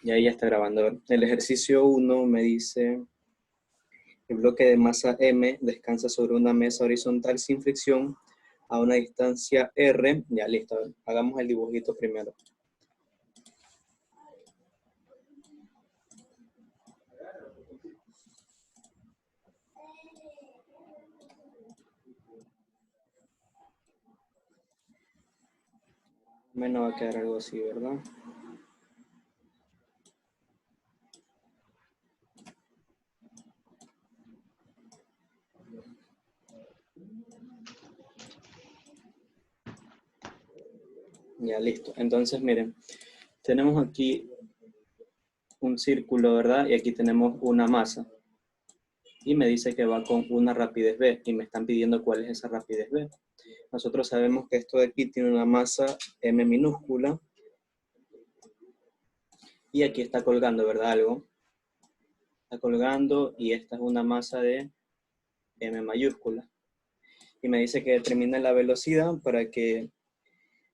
Y ahí ya está grabando. El ejercicio 1 me dice, el bloque de masa M descansa sobre una mesa horizontal sin fricción a una distancia R. Ya, listo. Hagamos el dibujito primero. Menos va a quedar algo así, ¿verdad? Ya, listo. Entonces, miren, tenemos aquí un círculo, ¿verdad? Y aquí tenemos una masa. Y me dice que va con una rapidez v. Y me están pidiendo cuál es esa rapidez v. Nosotros sabemos que esto de aquí tiene una masa m minúscula. Y aquí está colgando, ¿verdad? Algo. Está colgando y esta es una masa de m mayúscula. Y me dice que determina la velocidad para que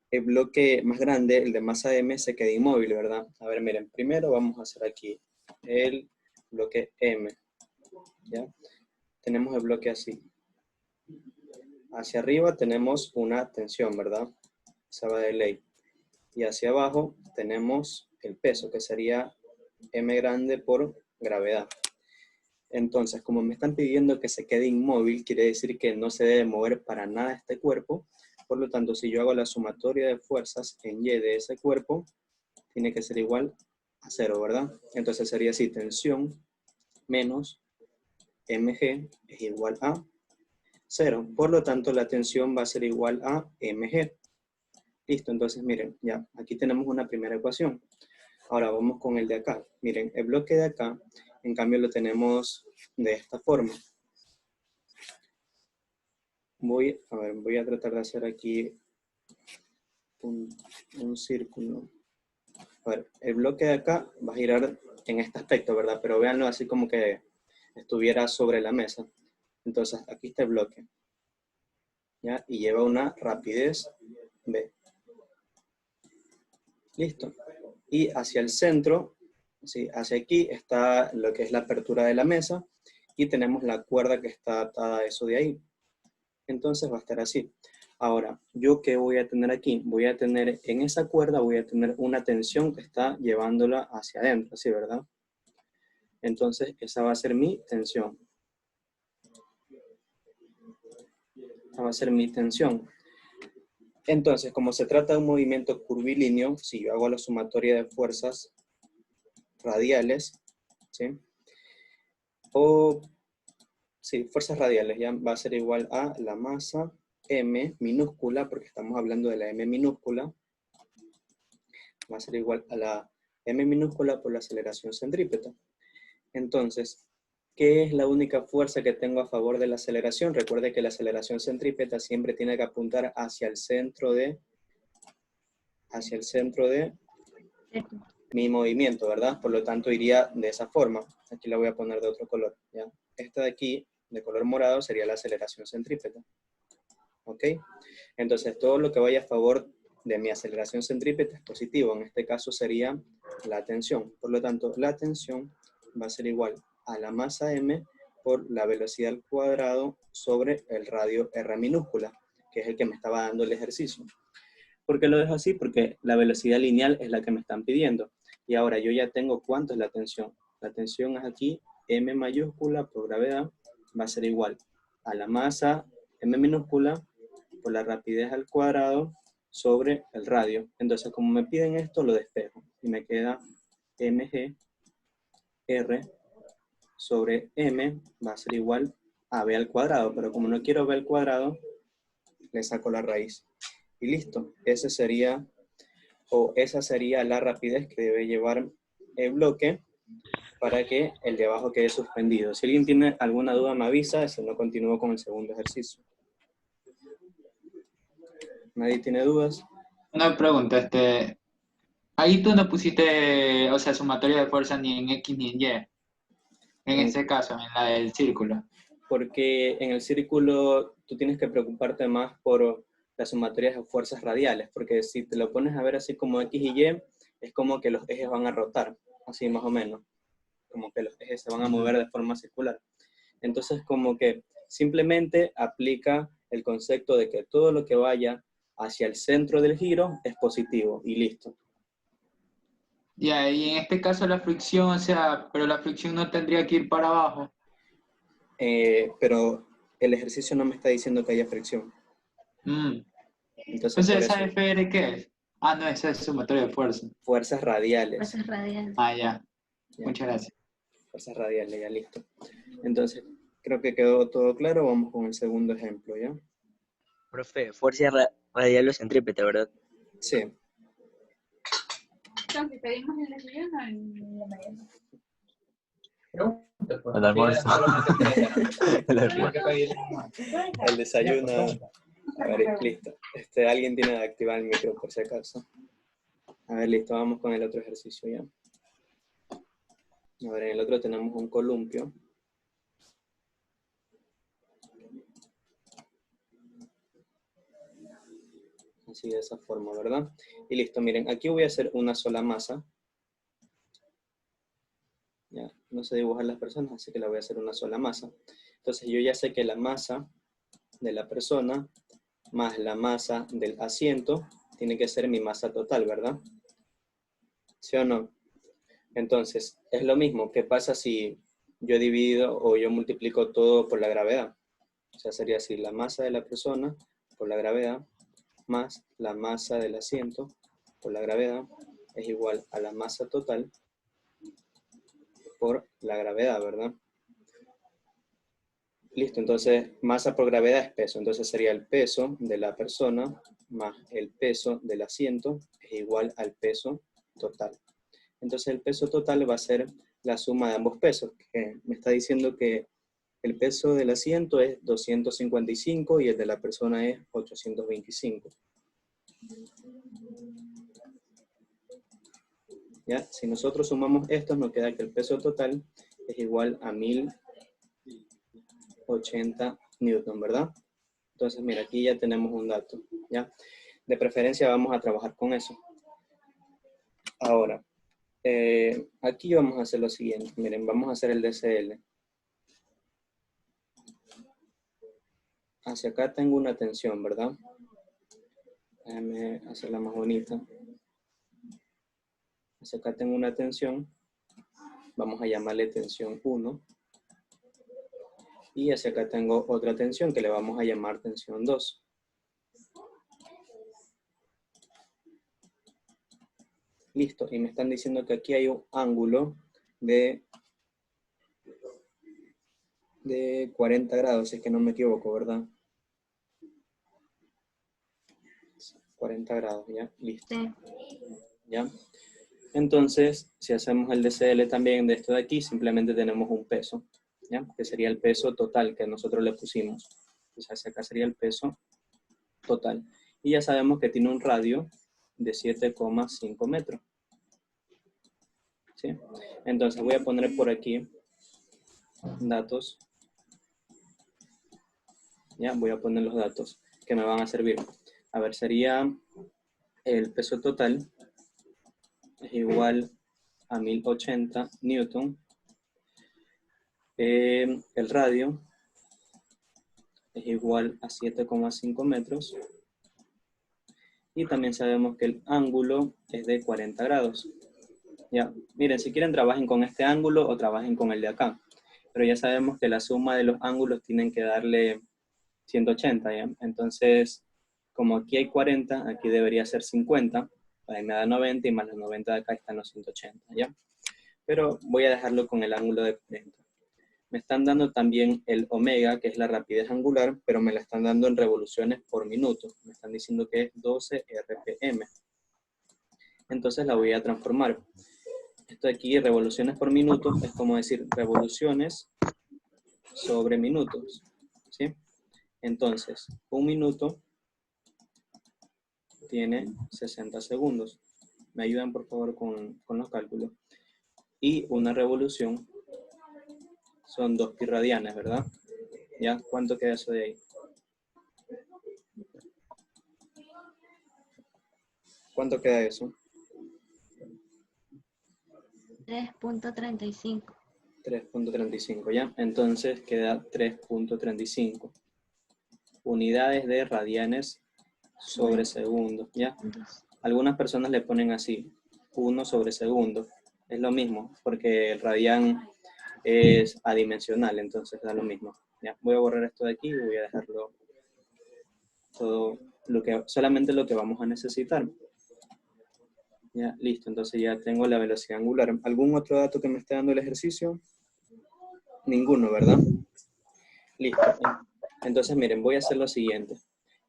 el bloque más grande, el de masa m, se quede inmóvil, ¿verdad? A ver, miren, primero vamos a hacer aquí el bloque m, ¿ya? Tenemos el bloque así. Hacia arriba tenemos una tensión, ¿verdad? Esa va de ley. Y hacia abajo tenemos el peso, que sería m grande por gravedad. Entonces, como me están pidiendo que se quede inmóvil, quiere decir que no se debe mover para nada este cuerpo. Por lo tanto, si yo hago la sumatoria de fuerzas en Y de ese cuerpo, tiene que ser igual a 0, ¿verdad? Entonces sería así, tensión menos mg es igual a 0. Por lo tanto, la tensión va a ser igual a mg. Listo, entonces miren, ya, aquí tenemos una primera ecuación. Ahora vamos con el de acá. Miren, el bloque de acá, en cambio lo tenemos de esta forma. Voy a tratar de hacer aquí un círculo. A ver, el bloque de acá va a girar en este aspecto, ¿verdad? Pero véanlo así como que estuviera sobre la mesa. Entonces, aquí está el bloque, ¿ya? Y lleva una rapidez v. Listo. Y hacia el centro, ¿sí? Hacia aquí está lo que es la apertura de la mesa y tenemos la cuerda que está atada a eso de ahí. Entonces va a estar así. Ahora, ¿yo qué voy a tener aquí? Voy a tener en esa cuerda, voy a tener una tensión que está llevándola hacia adentro, ¿sí, verdad? Entonces, esa va a ser mi tensión. Esa va a ser mi tensión. Entonces, como se trata de un movimiento curvilíneo, si yo hago la sumatoria de fuerzas radiales, ¿sí? Sí, fuerzas radiales, ya va a ser igual a la masa m minúscula, porque estamos hablando de la m minúscula, va a ser igual a la m minúscula por la aceleración centrípeta. Entonces, ¿qué es la única fuerza que tengo a favor de la aceleración? Recuerde que la aceleración centrípeta siempre tiene que apuntar hacia el centro de mi movimiento, ¿verdad? Por lo tanto, iría de esa forma. Aquí la voy a poner de otro color, ¿ya? Esta de aquí, de color morado, sería la aceleración centrípeta. ¿Ok? Entonces, todo lo que vaya a favor de mi aceleración centrípeta es positivo. En este caso sería la tensión. Por lo tanto, la tensión va a ser igual a la masa m por la velocidad al cuadrado sobre el radio r minúscula, que es el que me estaba dando el ejercicio. ¿Por qué lo dejo así? Porque la velocidad lineal es la que me están pidiendo. Y ahora yo ya tengo cuánto es la tensión. La tensión es aquí, m mayúscula por gravedad, va a ser igual a la masa m minúscula por la rapidez al cuadrado sobre el radio. Entonces, como me piden esto, lo despejo. Y me queda mg r sobre m va a ser igual a b al cuadrado. Pero como no quiero b al cuadrado, le saco la raíz. Y listo. Esa sería la rapidez que debe llevar el bloque para que el de abajo quede suspendido. Si alguien tiene alguna duda me avisa, si no continúo con el segundo ejercicio. ¿Nadie tiene dudas? Una pregunta, ahí tú no pusiste, o sea, sumatoria de fuerza ni en X ni en Y, en este caso, en la del círculo. Porque en el círculo tú tienes que preocuparte más por las sumatorias de fuerzas radiales, porque si te lo pones a ver así como X y Y, es como que los ejes van a rotar. así más o menos, como que los ejes se van a mover de forma circular. Entonces, como que simplemente aplica el concepto de que todo lo que vaya hacia el centro del giro es positivo y listo. Ya, y en este caso la fricción, o sea, pero la fricción no tendría que ir para abajo. Pero el ejercicio no me está diciendo que haya fricción. Mm. Entonces, Entonces, por ¿esa eso, FR qué es? Ah, no, esa es sumatoria de fuerza. fuerzas radiales. Fuerzas radiales. Ah, ya. Ya, Muchas gracias. fuerzas radiales, ya listo. Entonces, creo que quedó todo claro. Vamos con el segundo ejemplo, ¿ya? Profe, fuerza radial o centrípeta, ¿verdad? Sí. Entonces, pedimos el desayuno en la mañana. El almuerzo. El almuerzo. El desayuno. A ver, listo. Alguien tiene que activar el micro por si acaso. A ver, listo. Vamos con el otro ejercicio ya. A ver, en el otro tenemos un columpio. Así de esa forma, ¿verdad? Y listo, miren, aquí voy a hacer una sola masa. Ya, no sé dibujar las personas, así que la voy a hacer una sola masa. Entonces yo ya sé que la masa de la persona más la masa del asiento tiene que ser mi masa total, ¿verdad? ¿Sí o no? Entonces, es lo mismo. ¿Qué pasa si yo divido o yo multiplico todo por la gravedad? O sea, sería así, la masa de la persona por la gravedad más la masa del asiento por la gravedad es igual a la masa total por la gravedad, ¿verdad? Listo, entonces masa por gravedad es peso, entonces sería el peso de la persona más el peso del asiento es igual al peso total. Entonces el peso total va a ser la suma de ambos pesos, que me está diciendo que el peso del asiento es 255 y el de la persona es 825. ¿Ya? Si nosotros sumamos estos, nos queda que el peso total es igual a 1080 newton, ¿verdad? Entonces, mira, aquí ya tenemos un dato, ¿ya? De preferencia vamos a trabajar con eso. Ahora, aquí vamos a hacer lo siguiente. Miren, vamos a hacer el DCL. Hacia acá tengo una tensión, ¿verdad? Déjame hacerla más bonita. Hacia acá tengo una tensión. Vamos a llamarle tensión 1. Y hacia acá tengo otra tensión que le vamos a llamar tensión 2. Listo. Y me están diciendo que aquí hay un ángulo de 40 grados, si es que no me equivoco, ¿verdad? 40 grados, ¿ya? Listo. Sí. ¿Ya? Entonces, si hacemos el DCL también de esto de aquí, simplemente tenemos un peso, ¿ya? Que sería el peso total que nosotros le pusimos. Entonces, hacia acá sería el peso total. Y ya sabemos que tiene un radio de 7,5 metros. ¿Sí? Entonces, voy a poner por aquí datos. ¿Ya? Voy a poner los datos que me van a servir. A ver, sería el peso total es igual a 1080 newton. El radio es igual a 7,5 metros. Y también sabemos que el ángulo es de 40 grados. Ya, miren, si quieren trabajen con este ángulo o trabajen con el de acá. Pero ya sabemos que la suma de los ángulos tienen que darle 180, ¿ya? Entonces, como aquí hay 40, aquí debería ser 50. Ahí me da 90 y más los 90 de acá están los 180, ¿ya? Pero voy a dejarlo con el ángulo de 40. Me están dando también el omega, que es la rapidez angular, pero me la están dando en revoluciones por minuto. Me están diciendo que es 12 RPM. Entonces la voy a transformar. Esto de aquí, revoluciones por minuto, es como decir revoluciones sobre minutos. ¿Sí? Entonces, un minuto tiene 60 segundos. Me ayudan por favor con los cálculos. Y una revolución son 2 pi radianes, ¿verdad? ¿Ya? ¿Cuánto queda eso de ahí? ¿Cuánto queda eso? 3.35. 3.35, ¿ya? Entonces queda 3.35 unidades de radianes sobre segundo, ¿ya? Algunas personas le ponen así, 1 sobre segundo. Es lo mismo, porque el radián es adimensional, entonces da lo mismo. ¿Ya? Voy a borrar esto de aquí y voy a dejarlo todo, solamente lo que vamos a necesitar. Ya, listo, entonces ya tengo la velocidad angular. ¿Algún otro dato que me esté dando el ejercicio? Ninguno, ¿verdad? Listo. Entonces, miren, voy a hacer lo siguiente.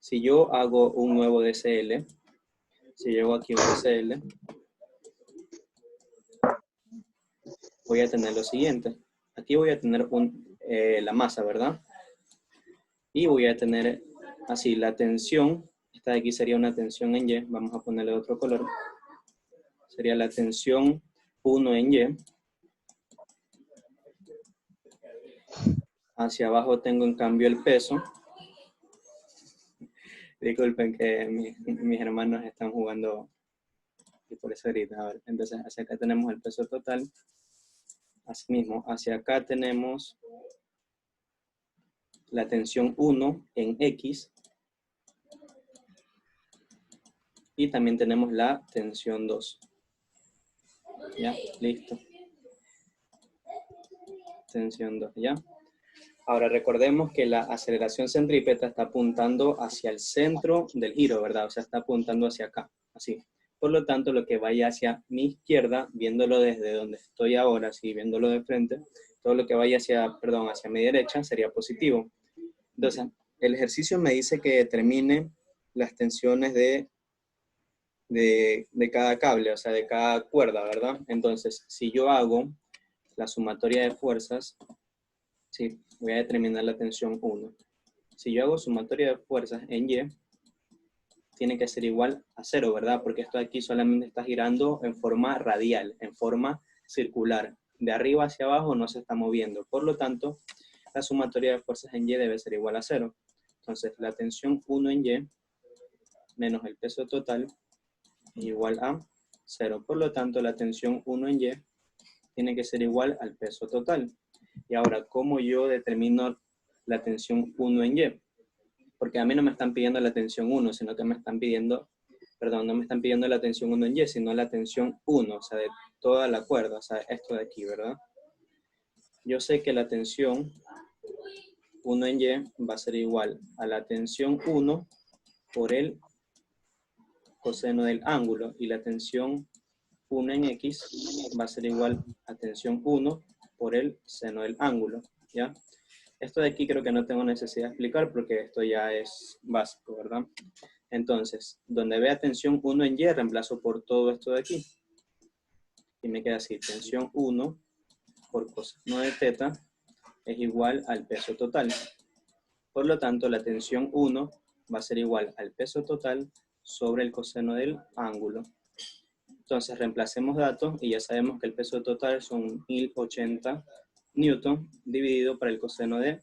Si yo hago un nuevo DCL, si yo hago aquí un DCL, voy a tener lo siguiente. Aquí voy a tener la masa, ¿verdad? Y voy a tener así la tensión. Esta de aquí sería una tensión en Y. Vamos a ponerle otro color. Sería la tensión 1 en Y. Hacia abajo tengo en cambio el peso. Disculpen que mis hermanos están jugando y por eso ahorita. A ver, entonces hacia acá tenemos el peso total. Asimismo, hacia acá tenemos la tensión 1 en X. Y también tenemos la tensión 2. ¿Ya? Listo. Tensión 2, ¿ya? Ahora recordemos que la aceleración centrípeta está apuntando hacia el centro del giro, ¿verdad? O sea, está apuntando hacia acá, así. Por lo tanto, lo que vaya hacia mi izquierda, viéndolo desde donde estoy ahora, así, viéndolo de frente, todo lo que vaya hacia mi derecha sería positivo. Entonces, el ejercicio me dice que determine las tensiones de cada cable, o sea, de cada cuerda, ¿verdad? Entonces, si yo hago la sumatoria de fuerzas, sí, voy a determinar la tensión 1. Si yo hago sumatoria de fuerzas en Y, tiene que ser igual a 0, ¿verdad? Porque esto de aquí solamente está girando en forma radial, en forma circular. De arriba hacia abajo no se está moviendo. Por lo tanto, la sumatoria de fuerzas en Y debe ser igual a 0. Entonces, la tensión 1 en Y menos el peso total es igual a 0. Por lo tanto, la tensión 1 en Y tiene que ser igual al peso total. Y ahora, ¿cómo yo determino la tensión 1 en Y? Porque a mí no me están pidiendo la tensión 1, sino que me están pidiendo, perdón, no me están pidiendo la tensión 1 en Y, sino la tensión 1, o sea, de toda la cuerda, o sea, esto de aquí, ¿verdad? Yo sé que la tensión 1 en Y va a ser igual a la tensión 1 por el coseno del ángulo, y la tensión 1 en X va a ser igual a tensión 1 por el seno del ángulo, ¿ya? Esto de aquí creo que no tengo necesidad de explicar porque esto ya es básico, ¿verdad? Entonces, donde vea tensión 1 en Y, reemplazo por todo esto de aquí. Y me queda así, tensión 1 por coseno de teta es igual al peso total. Por lo tanto, la tensión 1 va a ser igual al peso total sobre el coseno del ángulo. Entonces, reemplacemos datos y ya sabemos que el peso total son 1080 newton dividido por el coseno de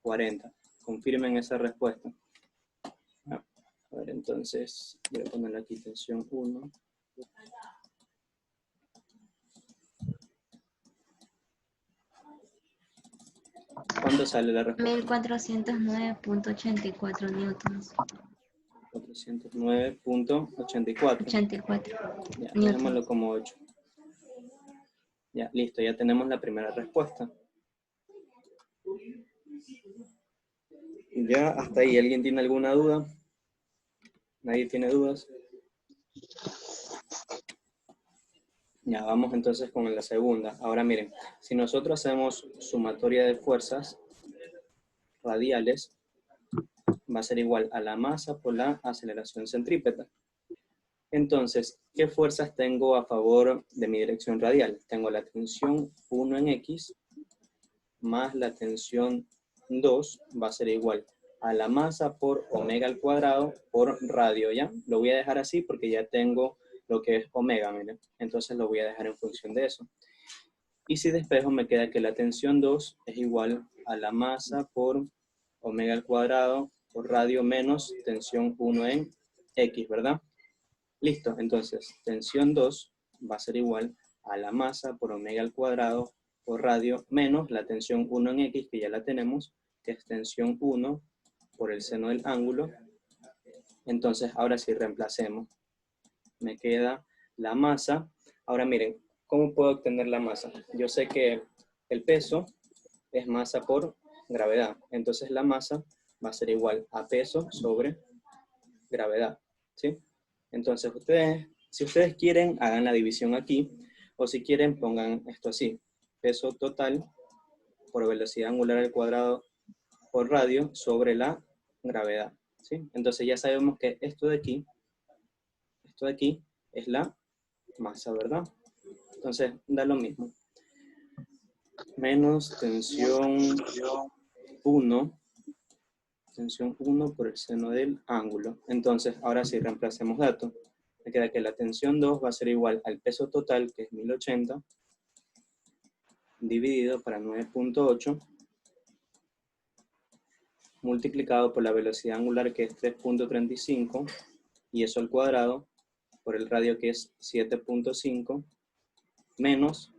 40. Confirmen esa respuesta. A ver, entonces, voy a poner aquí tensión 1. ¿Cuánto sale la respuesta? 1409.84 newtons. 409.84. 84 Ya, newtons. dejémoslo como 8. Ya, listo, ya tenemos la primera respuesta. Ya, hasta ahí, ¿alguien tiene alguna duda? ¿Nadie tiene dudas? Ya, vamos entonces con la segunda. Ahora miren, si nosotros hacemos sumatoria de fuerzas radiales, va a ser igual a la masa por la aceleración centrípeta. Entonces, ¿qué fuerzas tengo a favor de mi dirección radial? Tengo la tensión 1 en X más la tensión 2 va a ser igual a la masa por omega al cuadrado por radio, ¿ya? Lo voy a dejar así porque ya tengo lo que es omega, miren. Entonces lo voy a dejar en función de eso. Y si despejo me queda que la tensión 2 es igual a la masa por omega al cuadrado por radio menos tensión 1 en X, ¿verdad? Listo, entonces tensión 2 va a ser igual a la masa por omega al cuadrado por radio menos la tensión 1 en X, que ya la tenemos, que es tensión 1 por el seno del ángulo. Entonces, ahora sí reemplacemos. Me queda la masa. Ahora miren, ¿cómo puedo obtener la masa? Yo sé que el peso es masa por gravedad. Entonces, la masa va a ser igual a peso sobre gravedad, ¿sí? Entonces, si ustedes quieren, hagan la división aquí, o si quieren, pongan esto así. Peso total por velocidad angular al cuadrado por radio sobre la gravedad, ¿sí? Entonces ya sabemos que esto de aquí es la masa, ¿verdad? Entonces da lo mismo. Menos tensión 1 por el seno del ángulo. Entonces ahora sí reemplacemos datos. Me queda que la tensión 2 va a ser igual al peso total, que es 1080, dividido para 9.8, multiplicado por la velocidad angular, que es 3.35, y eso al cuadrado, por el radio, que es 7.5, menos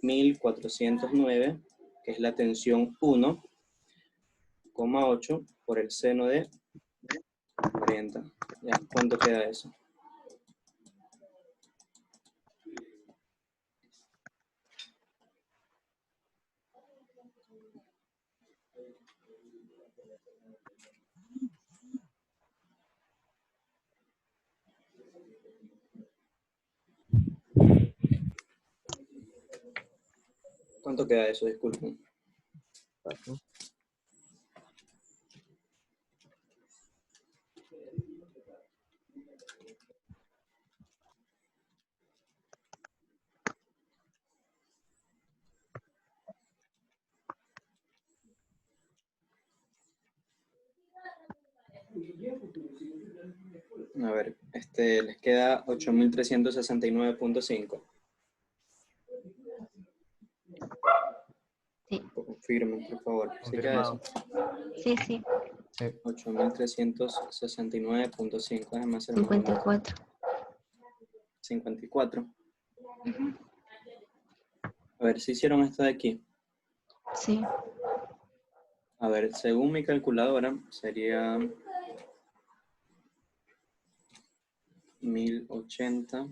1409, que es la tensión 1,8 por el seno de 40. ¿Ya? ¿Cuánto queda eso? ¿Cuánto queda eso? Disculpen. A ver, les queda 8369.5. Sí. Confirmen, por favor. ¿Sí queda eso? Sí, sí. 8369.5. Déjame hacer 54. 54. Ujú. A ver, si hicieron esto de aquí. Sí. A ver, según mi calculadora, sería 1080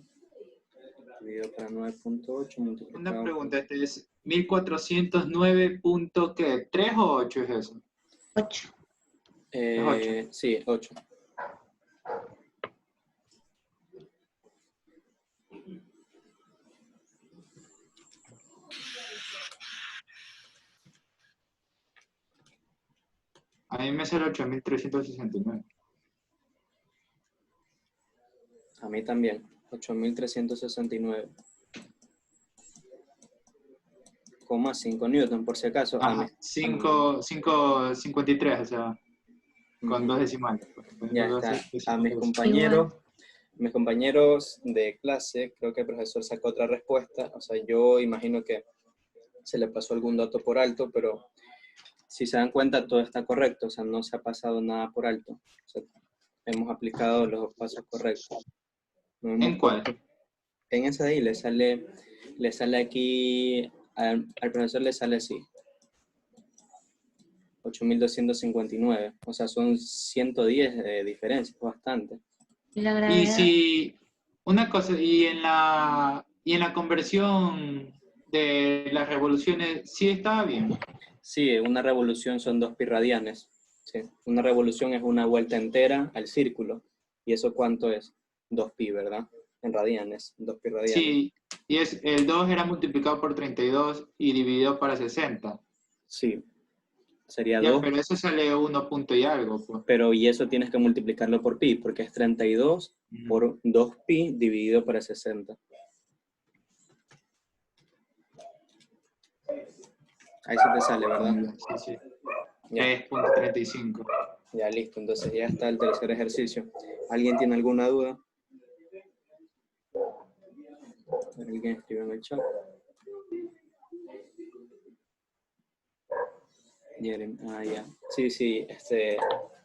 dividido para 9.8 multiplicado. Una pregunta, ¿este es 1409.3 o 8 es eso? 8. Es 8. Sí, 8. A mí me sale 8369. A mí también, 8369. 5 newton, por si acaso. Ajá, 553, o sea, con dos decimales. Ya está. A mis Igual. compañeros de clase, creo que el profesor sacó otra respuesta. O sea, yo imagino que se le pasó algún dato por alto, pero si se dan cuenta, todo está correcto. O sea, no se ha pasado nada por alto. O sea, hemos aplicado los pasos correctos. No hemos ¿En cuál? En esa de ahí le sale aquí, al profesor le sale así. 8.259. O sea, son 110 de diferencia, bastante. Y la Y gravedad. si, una cosa, y en la conversión de las revoluciones, sí estaba bien. Sí, una revolución son 2 pi radianes. Sí. Una revolución es una vuelta entera al círculo. ¿Y eso cuánto es? 2 pi, ¿verdad? En radianes, 2 pi radianes. Sí, y el 2 era multiplicado por 32 y dividido para 60. Sí, sería Ya, 2. pero eso sale 1 punto y algo, pues. Pero y eso tienes que multiplicarlo por pi, porque es 32 por 2 pi dividido para 60. Ahí se te sale, ¿verdad? Sí, sí. Ya. 3.35. Ya, listo. Entonces ya está el tercer ejercicio. ¿Alguien tiene alguna duda? ¿Alguien escribe en el chat? Ya. Sí,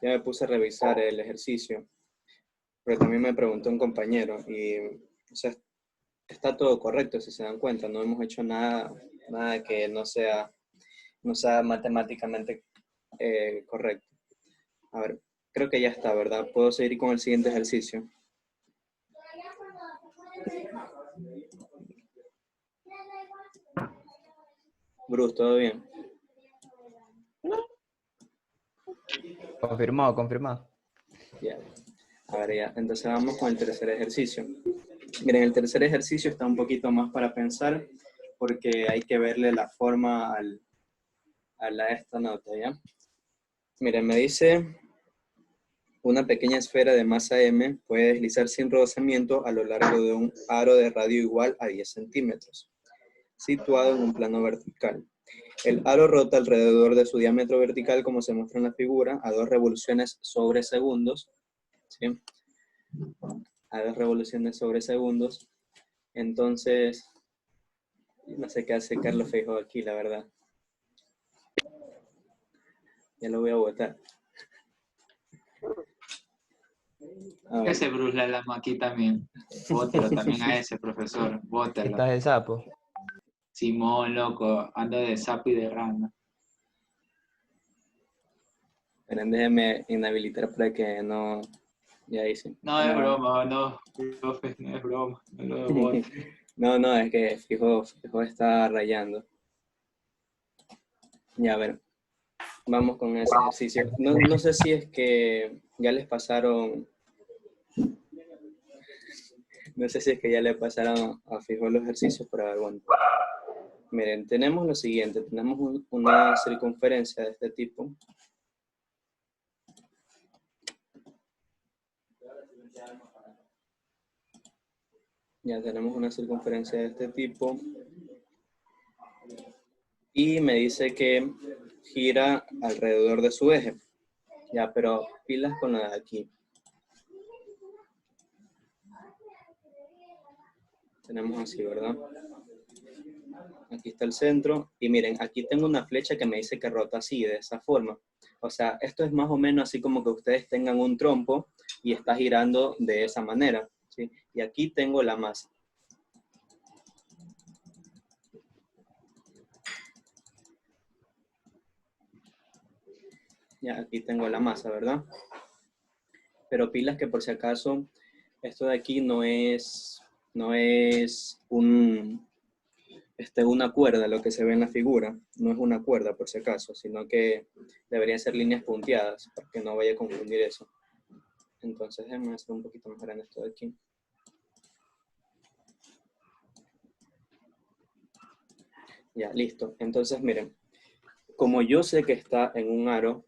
ya me puse a revisar el ejercicio. Pero también me preguntó un compañero y, o sea, está todo correcto, si se dan cuenta. No hemos hecho nada que no sea matemáticamente correcto. A ver, creo que ya está, ¿verdad? Puedo seguir con el siguiente ejercicio. Bruce, ¿todo bien? Confirmado, confirmado. Ya. A ver, ya. Entonces vamos con el tercer ejercicio. Miren, el tercer ejercicio está un poquito más para pensar porque hay que verle la forma a esta nota, ¿ya? Miren, me dice, una pequeña esfera de masa M puede deslizar sin rozamiento a lo largo de un aro de radio igual a 10 centímetros, situado en un plano vertical. El aro rota alrededor de su diámetro vertical, como se muestra en la figura, a 2 revoluciones sobre segundos, ¿sí? A 2 revoluciones sobre segundos. Entonces, no sé qué hace Carlos Feijóo aquí, la verdad. Ya lo voy a votar. A ver. Ese Bruce la lama aquí también. Bótelo también a ese, profesor. Bótelo. Estás el sapo. Simón, loco, anda de sapo y de rana. Esperen, déjenme inhabilitar para que no... Ya hice. No, es broma, no. Profe, no es broma. No lo bote. No, es que fijo está rayando. Ya, a ver. Vamos con ese ejercicio. No sé si es que ya les pasaron... No sé si es que ya le pasaron a fijo los ejercicios, pero a ver, bueno. Miren, tenemos lo siguiente. Tenemos una circunferencia de este tipo. Ya tenemos una circunferencia de este tipo. Y me dice que gira alrededor de su eje. Ya, pero pilas con la de aquí. Tenemos así, ¿verdad? Aquí está el centro. Y miren, aquí tengo una flecha que me dice que rota así, de esa forma. O sea, esto es más o menos así como que ustedes tengan un trompo y está girando de esa manera, ¿sí? Y aquí tengo la masa. Ya, aquí tengo la masa, ¿verdad? Pero pilas que por si acaso, esto de aquí no es una cuerda, lo que se ve en la figura. No es una cuerda, por si acaso, sino que deberían ser líneas punteadas, para que no vaya a confundir eso. Entonces, déjenme hacer un poquito más grande esto de aquí. Ya, listo. Entonces, miren, como yo sé que está en un aro,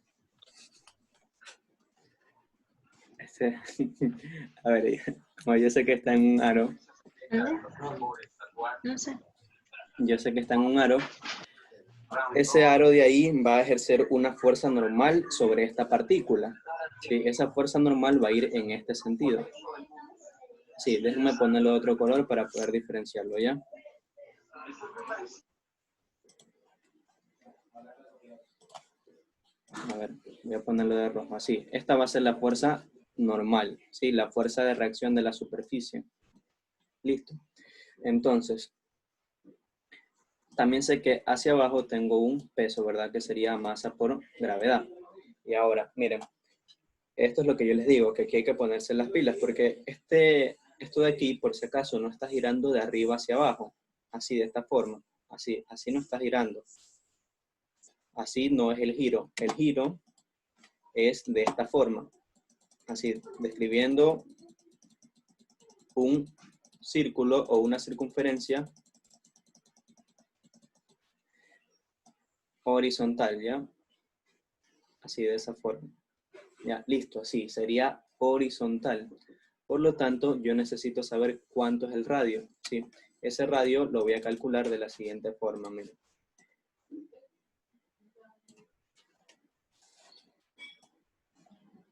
a ver, como yo sé que está en un aro, ¿Dónde? No sé. yo sé que está en un aro, ese aro de ahí va a ejercer una fuerza normal sobre esta partícula. ¿Sí? Esa fuerza normal va a ir en este sentido. Sí, déjenme ponerlo de otro color para poder diferenciarlo, ¿ya? A ver, voy a ponerlo de rojo así. Esta va a ser la fuerza normal, ¿sí? La fuerza de reacción de la superficie. Listo. Entonces, también sé que hacia abajo tengo un peso, ¿verdad? Que sería masa por gravedad. Y ahora, miren, esto es lo que yo les digo, que aquí hay que ponerse las pilas, porque esto de aquí, por si acaso, no está girando de arriba hacia abajo, así, de esta forma, así no está girando. Así no es el giro. El giro es de esta forma, así, describiendo un círculo o una circunferencia horizontal, ¿ya? Así, de esa forma. Ya, listo, así, sería horizontal. Por lo tanto, yo necesito saber cuánto es el radio, ¿sí? Ese radio lo voy a calcular de la siguiente forma, miren.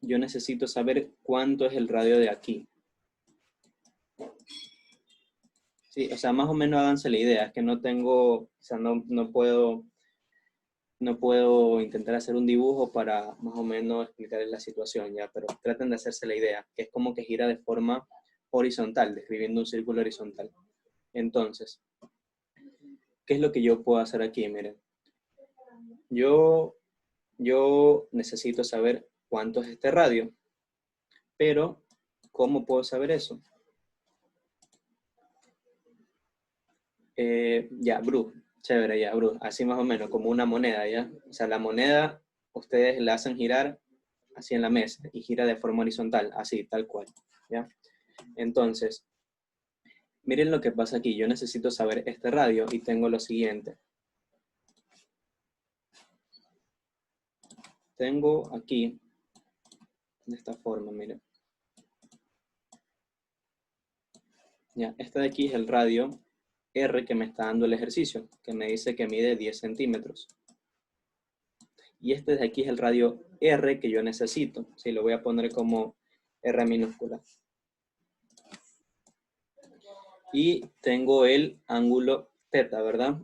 Yo necesito saber cuánto es el radio de aquí. Sí, o sea, más o menos háganse la idea, es que no tengo, o sea, no puedo intentar hacer un dibujo para más o menos explicarles la situación, ya, pero traten de hacerse la idea, que es como que gira de forma horizontal, describiendo un círculo horizontal. Entonces, ¿qué es lo que yo puedo hacer aquí? Miren, yo necesito saber cuánto es este radio, pero ¿cómo puedo saber eso? Ya, Bruce, chévere, ya, Bruce, así más o menos, como una moneda, ¿ya? O sea, la moneda ustedes la hacen girar así en la mesa y gira de forma horizontal, así, tal cual, ¿ya? Entonces, miren lo que pasa aquí, yo necesito saber este radio y tengo lo siguiente. Tengo aquí, de esta forma, miren. Ya, este de aquí es el radio R que me está dando el ejercicio, que me dice que mide 10 centímetros. Y este de aquí es el radio R que yo necesito. Sí, lo voy a poner como R minúscula. Y tengo el ángulo teta, ¿verdad?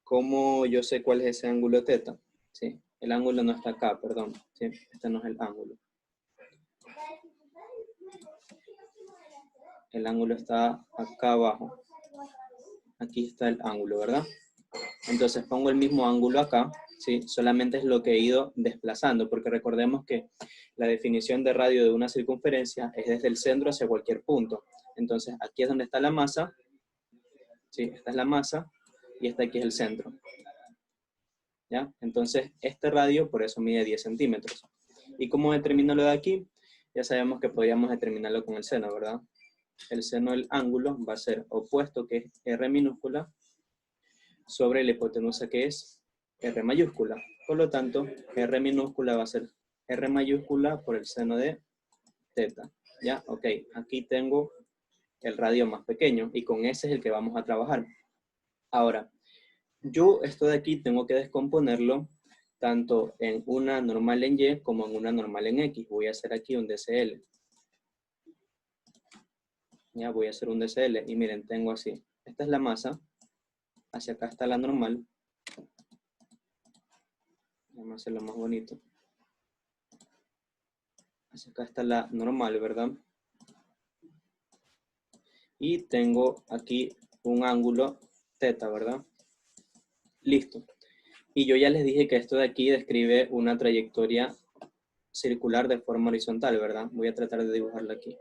¿Cómo yo sé cuál es ese ángulo teta? Sí, el ángulo no está acá, perdón. Sí, este no es el ángulo. El ángulo está acá abajo. Aquí está el ángulo, ¿verdad? Entonces pongo el mismo ángulo acá, ¿sí? Solamente es lo que he ido desplazando, porque recordemos que la definición de radio de una circunferencia es desde el centro hacia cualquier punto. Entonces aquí es donde está la masa, ¿sí? Esta es la masa y esta aquí es el centro. ¿Ya? Entonces este radio por eso mide 10 centímetros. ¿Y cómo determino lo de aquí? Ya sabemos que podríamos determinarlo con el seno, ¿verdad? El seno del ángulo va a ser opuesto, que es R minúscula, sobre la hipotenusa, que es R mayúscula. Por lo tanto, R minúscula va a ser R mayúscula por el seno de teta. ¿Ya? Ok, aquí tengo el radio más pequeño y con ese es el que vamos a trabajar. Ahora, yo esto de aquí tengo que descomponerlo tanto en una normal en Y como en una normal en X. Voy a hacer aquí un DCL. Ya, voy a hacer un DCL y miren, tengo así. Esta es la masa, hacia acá está la normal. Vamos a hacerlo más bonito. Hacia acá está la normal, ¿verdad? Y tengo aquí un ángulo teta, ¿verdad? Listo. Y yo ya les dije que esto de aquí describe una trayectoria circular de forma horizontal, ¿verdad? Voy a tratar de dibujarla aquí.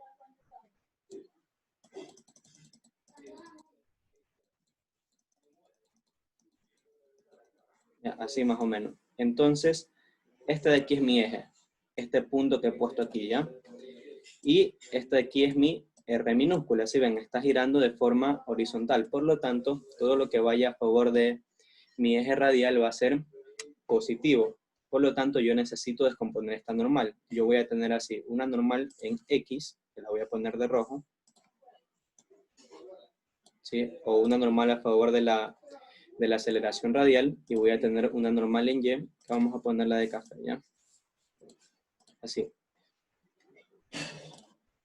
Ya, así más o menos. Entonces, este de aquí es mi eje. Este punto que he puesto aquí, ¿ya? Y este de aquí es mi R minúscula. Si ven, está girando de forma horizontal. Por lo tanto, todo lo que vaya a favor de mi eje radial va a ser positivo. Por lo tanto, yo necesito descomponer esta normal. Yo voy a tener así una normal en X, que la voy a poner de rojo, ¿sí? O una normal a favor de la aceleración radial, y voy a tener una normal en Y, que vamos a ponerla de café, ¿ya? Así.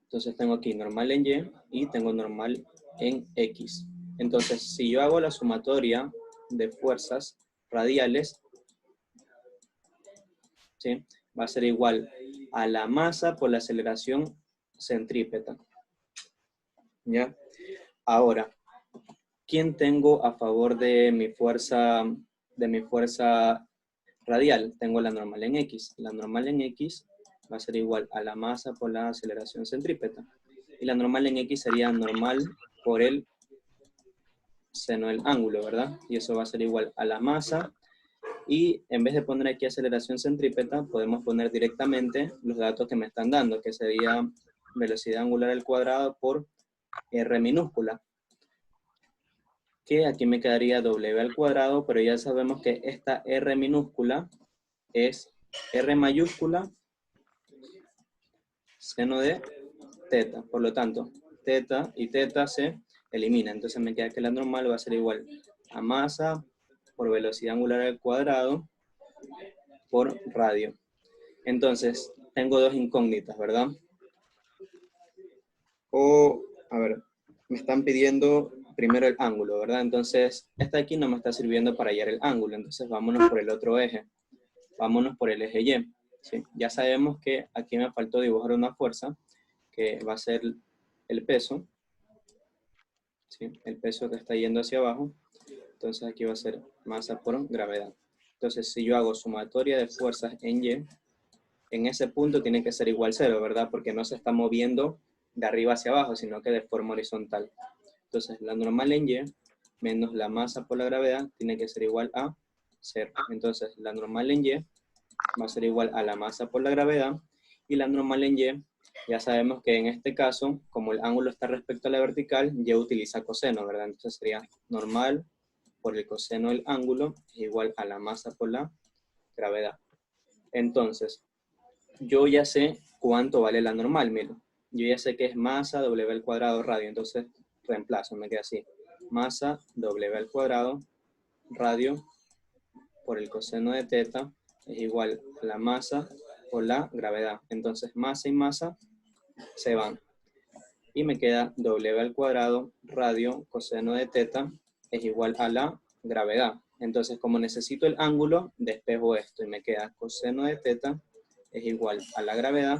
Entonces tengo aquí normal en Y y tengo normal en X. Entonces, si yo hago la sumatoria de fuerzas radiales, ¿sí? Va a ser igual a la masa por la aceleración centrípeta. ¿Ya? Ahora, ¿quién tengo a favor de mi fuerza radial? Tengo la normal en X. La normal en X va a ser igual a la masa por la aceleración centrípeta. Y la normal en X sería normal por el seno del ángulo, ¿verdad? Y eso va a ser igual a la masa. Y en vez de poner aquí aceleración centrípeta, podemos poner directamente los datos que me están dando, que sería velocidad angular al cuadrado por R minúscula. Que aquí me quedaría W al cuadrado, pero ya sabemos que esta R minúscula es R mayúscula seno de teta. Por lo tanto, teta y teta se eliminan. Entonces me queda que la normal va a ser igual a masa por velocidad angular al cuadrado por radio. Entonces, tengo dos incógnitas, ¿verdad? O, a ver, me están pidiendo primero el ángulo, ¿verdad? Entonces, esta aquí no me está sirviendo para hallar el ángulo. Entonces, vámonos por el otro eje. Vámonos por el eje Y. ¿Sí? Ya sabemos que aquí me faltó dibujar una fuerza, que va a ser el peso. ¿sí? El peso que está yendo hacia abajo. Entonces aquí va a ser masa por gravedad. Entonces si yo hago sumatoria de fuerzas en Y, en ese punto tiene que ser igual 0, ¿verdad? Porque no se está moviendo de arriba hacia abajo, sino que de forma horizontal. Entonces la normal en Y menos la masa por la gravedad tiene que ser igual a 0. Entonces la normal en Y va a ser igual a la masa por la gravedad, y la normal en Y, ya sabemos que en este caso, como el ángulo está respecto a la vertical, Y utiliza coseno, ¿verdad? Entonces sería normal por el coseno del ángulo es igual a la masa por la gravedad. Entonces, yo ya sé cuánto vale la normal, miren. Yo ya sé que es masa W al cuadrado radio, entonces reemplazo, me queda así. Masa W al cuadrado radio por el coseno de teta es igual a la masa por la gravedad. Entonces masa y masa se van. Y me queda W al cuadrado radio coseno de teta es igual a la gravedad. Entonces como necesito el ángulo, despejo esto y me queda coseno de teta es igual a la gravedad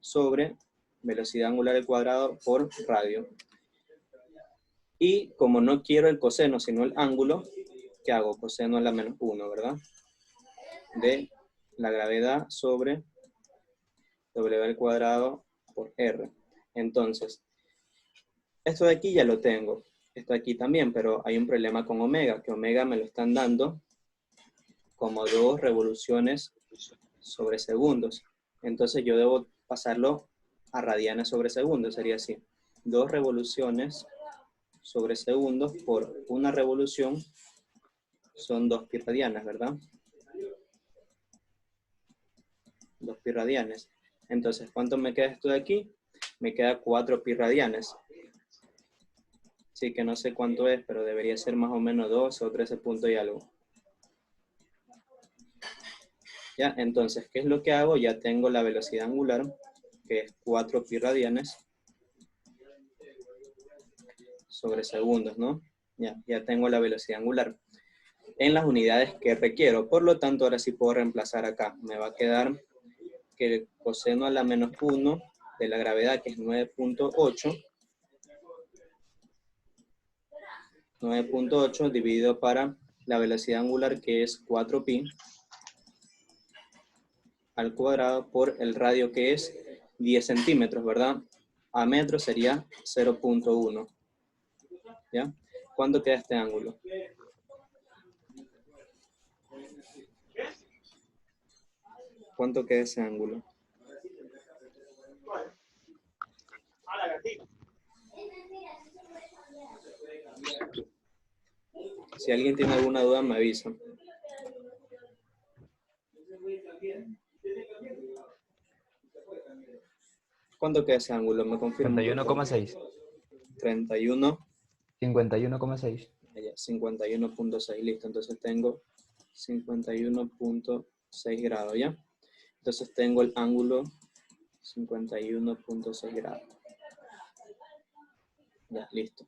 sobre velocidad angular al cuadrado por radio. Y como no quiero el coseno, sino el ángulo, ¿qué hago? Coseno a la menos 1, ¿verdad? De la gravedad sobre W al cuadrado por R. Entonces, esto de aquí ya lo tengo. Esto de aquí también, pero hay un problema con omega, que omega me lo están dando como 2 revoluciones sobre segundos. Entonces yo debo pasarlo a radianes sobre segundos, sería así. 2 revoluciones sobre segundos por una revolución son 2 pi radianes, ¿verdad? 2 pi radianes. Entonces, ¿cuánto me queda esto de aquí? Me queda 4 pi radianes. Sí, que no sé cuánto es, pero debería ser más o menos 12 o 13 puntos y algo. Ya, entonces, ¿qué es lo que hago? Ya tengo la velocidad angular, que es 4 pi radianes sobre segundos, ¿no? Ya tengo la velocidad angular en las unidades que requiero. Por lo tanto, ahora sí puedo reemplazar acá. Me va a quedar que el coseno a la menos 1 de la gravedad, que es 9.8 dividido para la velocidad angular, que es 4 pi al cuadrado por el radio, que es 10 centímetros, ¿verdad? A metros sería 0.1. ¿Ya? ¿Cuánto queda este ángulo? ¿Cuánto queda ese ángulo? Si alguien tiene alguna duda, me avisa. ¿Cuánto queda ese ángulo? ¿Me confirma? 31,6. 31. 51,6. 51.6, listo. Entonces tengo 51.6 grados, ¿ya? Entonces tengo el ángulo 51.6 grados. Ya, listo.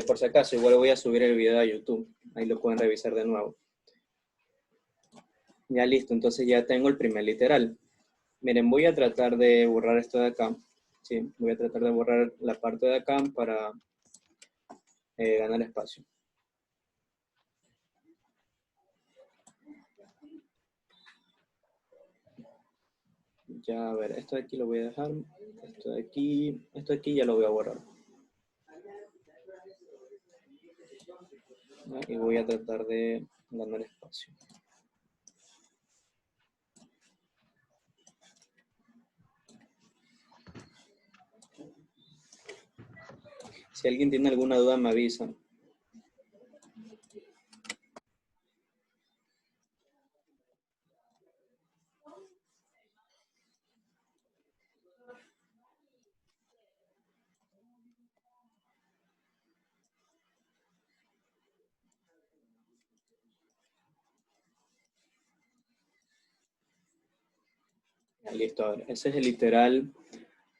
Por si acaso, igual voy a subir el video a YouTube. Ahí lo pueden revisar de nuevo. Ya listo, entonces ya tengo el primer literal. Miren, voy a tratar de borrar esto de acá. Sí, voy a tratar de borrar la parte de acá para ganar espacio. Ya, a ver, esto de aquí lo voy a dejar. Esto de aquí ya lo voy a borrar. ¿Ya? Y voy a tratar de ganar espacio. Si alguien tiene alguna duda, me avisa. Ya, listo, a ver, ese es el literal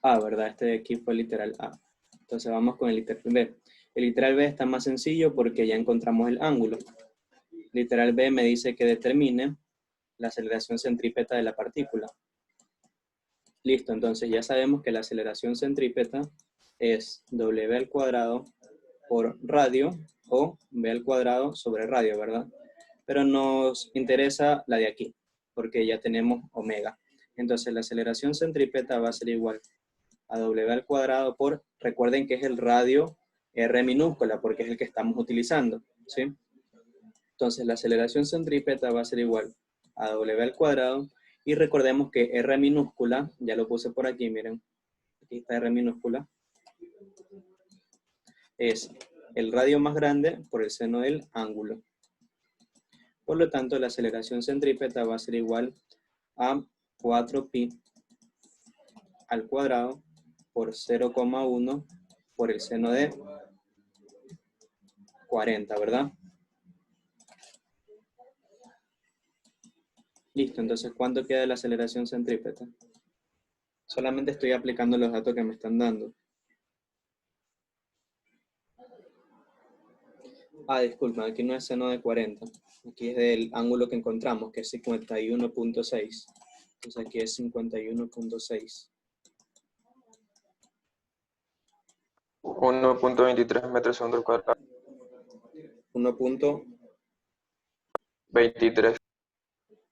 A, ¿verdad? Este de aquí fue el literal A. Entonces vamos con el literal B. El literal B está más sencillo porque ya encontramos el ángulo. Literal B me dice que determine la aceleración centrípeta de la partícula. Listo, entonces ya sabemos que la aceleración centrípeta es W al cuadrado por radio o V al cuadrado sobre radio, ¿verdad? Pero nos interesa la de aquí, porque ya tenemos omega. Entonces la aceleración centrípeta va a ser igual a W al cuadrado por, recuerden que es el radio R minúscula, porque es el que estamos utilizando, ¿sí? Entonces la aceleración centrípeta va a ser igual a W al cuadrado, y recordemos que R minúscula, ya lo puse por aquí, miren, aquí está R minúscula, es el radio más grande por el seno del ángulo. Por lo tanto, la aceleración centrípeta va a ser igual a 4pi al cuadrado por 0,1 por el seno de 40, ¿verdad? Listo, entonces, ¿cuánto queda de la aceleración centrípeta? Solamente estoy aplicando los datos que me están dando. Ah, disculpa, aquí no es seno de 40. Aquí es del ángulo que encontramos, que es 51.6. Entonces aquí es 51.6. 1.23 metros segundo al cuadrado. 1.23,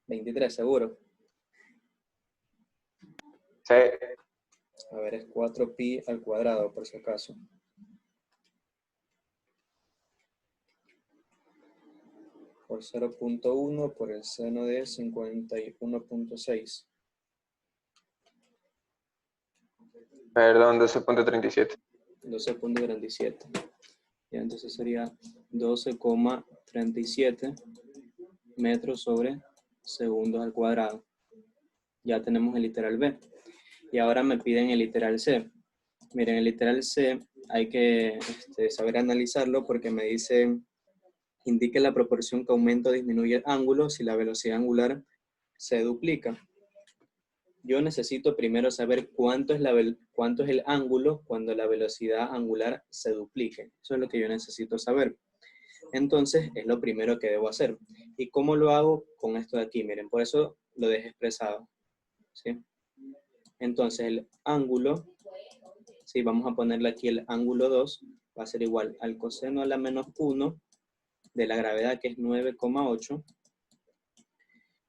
23. seguro. Sí. A ver, es 4pi al cuadrado, por si acaso. Por 0.1 por el seno de 51.6. Perdón, 12.37. 12.37. Ya, entonces sería 12,37 metros sobre segundos al cuadrado. Ya tenemos el literal B. Y ahora me piden el literal C. Miren, el literal C hay que saber analizarlo porque me dice, indique la proporción que aumenta o disminuye el ángulo si la velocidad angular se duplica. Yo necesito primero saber cuánto es el ángulo cuando la velocidad angular se duplique. Eso es lo que yo necesito saber. Entonces, es lo primero que debo hacer. ¿Y cómo lo hago? Con esto de aquí. Miren, por eso lo dejé expresado, ¿sí? Entonces, el ángulo, si vamos a ponerle aquí el ángulo 2, va a ser igual al coseno a la menos 1 de la gravedad, que es 9,8.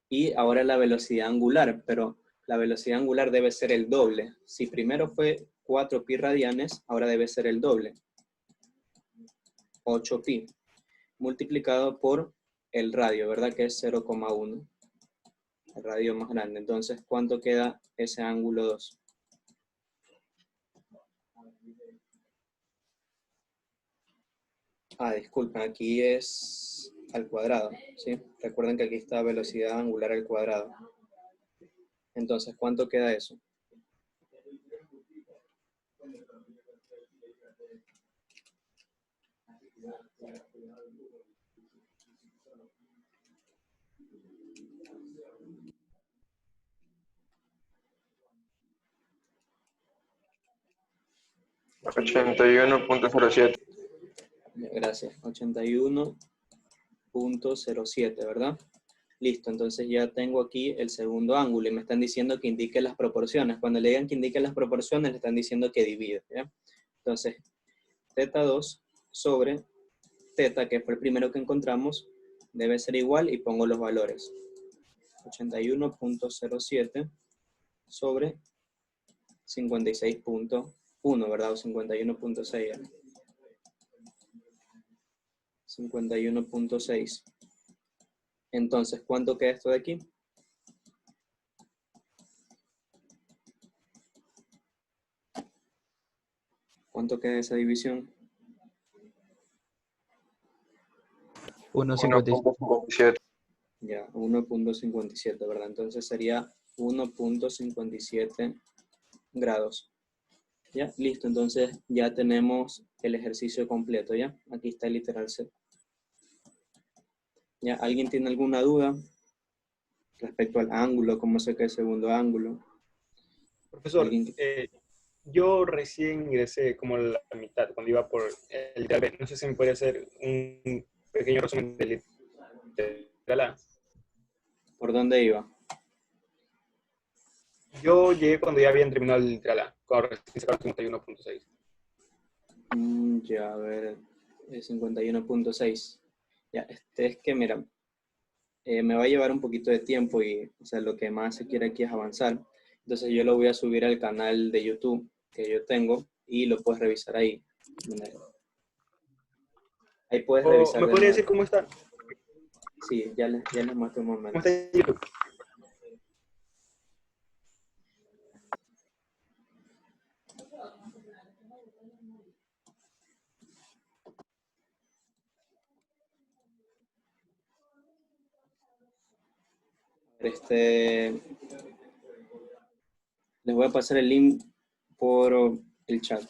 Y ahora la velocidad angular, pero la velocidad angular debe ser el doble. Si primero fue 4pi radianes, ahora debe ser el doble. 8pi. Multiplicado por el radio, ¿verdad? Que es 0,1. El radio más grande. Entonces, ¿cuánto queda ese ángulo 2? Ah, disculpen, aquí es al cuadrado, ¿sí? Recuerden que aquí está velocidad angular al cuadrado. Entonces, ¿cuánto queda eso? $81.07. Gracias. 81.07, ¿verdad? Listo, entonces ya tengo aquí el segundo ángulo y me están diciendo que indique las proporciones. Cuando le digan que indique las proporciones, le están diciendo que divide, ¿ya? Entonces, teta 2 sobre teta, que fue el primero que encontramos, debe ser igual y pongo los valores. 81.07 sobre 56.1, ¿verdad? O 51.6. 51.6. Entonces, ¿cuánto queda esto de aquí? ¿Cuánto queda esa división? 1,57. 1.57. Ya, 1.57, ¿verdad? Entonces sería 1.57 grados. Ya, listo. Entonces ya tenemos el ejercicio completo, ¿ya? Aquí está el literal C. ¿Ya? ¿Alguien tiene alguna duda respecto al ángulo? ¿Cómo se queda el segundo ángulo? Profesor, ¿Alguien? yo recién ingresé como la mitad cuando iba por el literal B. No sé si me puede hacer un pequeño resumen del literal A. ¿Por dónde iba? Yo llegué cuando ya habían terminado el literal A, cuando recién sacaron 51.6. Ya, a ver, 51.6. Ya, es que, mira, me va a llevar un poquito de tiempo y, o sea, lo que más se quiere aquí es avanzar. Entonces yo lo voy a subir al canal de YouTube que yo tengo y lo puedes revisar ahí. Ahí puedes O, revisar ¿me de podría nuevo. decir cómo está? Sí, ya les muestro un ¿Cómo momento. está YouTube? Les voy a pasar el link por el chat.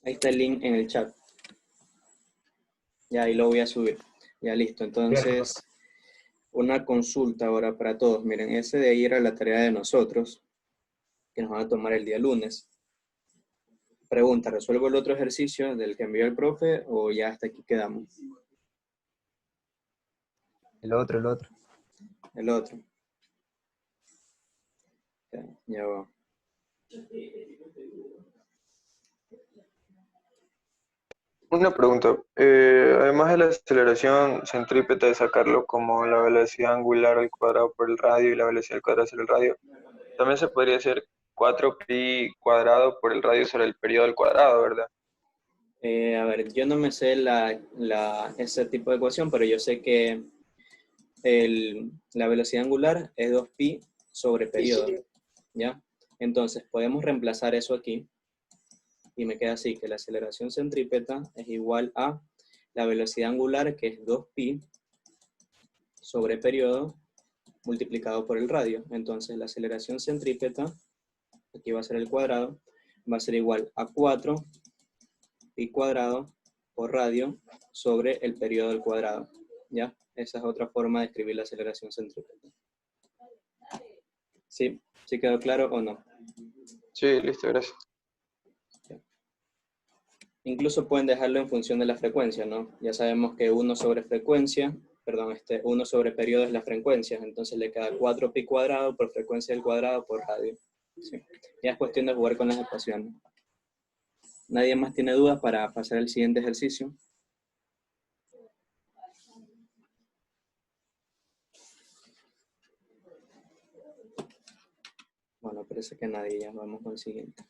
Ahí está el link en el chat. Ya ahí lo voy a subir. Ya listo. Entonces, una consulta ahora para todos. Miren, ese de ahí era la tarea de nosotros, que nos van a tomar el día lunes. Pregunta, ¿resuelvo el otro ejercicio del que envió el profe o ya hasta aquí quedamos? El otro. El otro. Ya va. Una pregunta. Además de la aceleración centrípeta de sacarlo como la velocidad angular al cuadrado por el radio y la velocidad al cuadrado sobre el radio, también se podría hacer 4pi cuadrado por el radio sobre el periodo al cuadrado, ¿verdad? A ver, yo no me sé ese tipo de ecuación, pero yo sé que la velocidad angular es 2pi sobre periodo, ¿ya? Entonces, podemos reemplazar eso aquí y me queda así, que la aceleración centrípeta es igual a la velocidad angular, que es 2pi sobre periodo multiplicado por el radio. Entonces, la aceleración centrípeta, aquí va a ser el cuadrado, va a ser igual a 4pi cuadrado por radio sobre el periodo al cuadrado, ¿ya? Esa es otra forma de escribir la aceleración centrípeta. ¿Sí? ¿Sí quedó claro o no? Sí, listo, gracias. Incluso pueden dejarlo en función de la frecuencia, ¿no? Ya sabemos que 1 sobre frecuencia, perdón, 1 sobre periodo es la frecuencia, entonces le queda 4pi cuadrado por frecuencia al cuadrado por radio. ¿Sí? Ya es cuestión de jugar con las ecuaciones. ¿Nadie más tiene dudas para pasar al siguiente ejercicio? Bueno, parece que nadie, ya vamos con el siguiente.